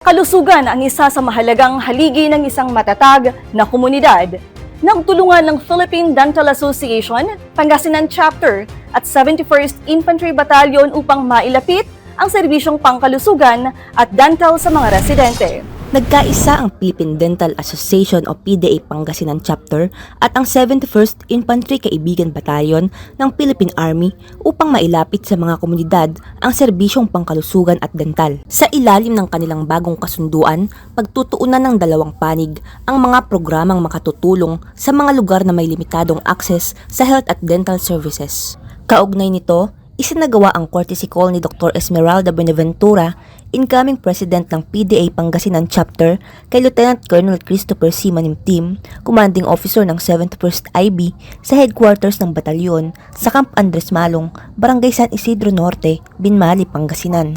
Kalusugan ang isa sa mahalagang haligi ng isang matatag na komunidad. Nagtulungan ng Philippine Dental Association, Pangasinan Chapter at 71st Infantry Battalion upang mailapit ang serbisyong pangkalusugan at dental sa mga residente. Nagkaisa ang Philippine Dental Association o PDA Pangasinan Chapter at ang 71st Infantry Kaibigan Battalion ng Philippine Army upang mailapit sa mga komunidad ang serbisyong pangkalusugan at dental. Sa ilalim ng kanilang bagong kasunduan, pagtutuunan ng dalawang panig ang mga programang makatutulong sa mga lugar na may limitadong access sa health at dental services. Kaugnay nito, isinagawa ang courtesy call ni Dr. Esmeralda Buenaventura, incoming President ng PDA Pangasinan Chapter, kay Lieutenant Colonel Christopher C. Manimtim, Commanding Officer ng 71st IB sa headquarters ng batalyon sa Camp Andres Malong, Barangay San Isidro Norte, Binmali, Pangasinan.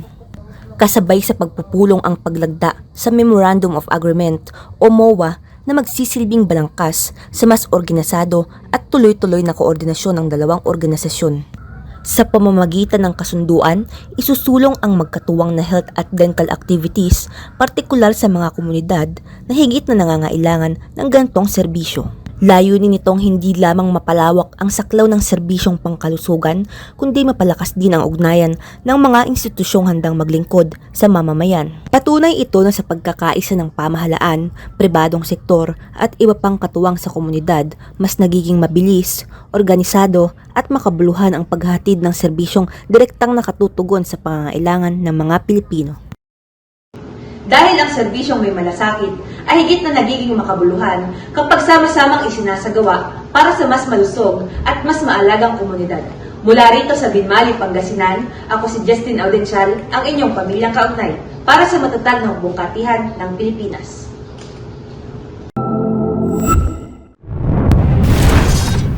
Kasabay sa pagpupulong ang paglagda sa Memorandum of Agreement o MOA na magsisilbing balangkas sa mas organisado at tuloy-tuloy na koordinasyon ng dalawang organisasyon. Sa pamamagitan ng kasunduan, isusulong ang magkatuwang na health at dental activities, partikular sa mga komunidad na higit na nangangailangan ng ganitong serbisyo. Layunin nitong hindi lamang mapalawak ang saklaw ng serbisyong pangkalusugan, kundi mapalakas din ang ugnayan ng mga institusyong handang maglingkod sa mamamayan. Patunay ito na sa pagkakaisa ng pamahalaan, pribadong sektor at iba pang katuwang sa komunidad, mas nagiging mabilis, organisado at makabuluhan ang paghatid ng serbisyong direktang nakatutugon sa pangangailangan ng mga Pilipino. Dahil ang serbisyong may malasakit ay higit na nagiging makabuluhan kapag sama-samang isinasagawa para sa mas malusog at mas maalagang komunidad. Mula rito sa Binmali, Pangasinan, ako si Justin Audencial, ang inyong pamilyang kaugnay para sa matatag na bungkatihan ng Pilipinas.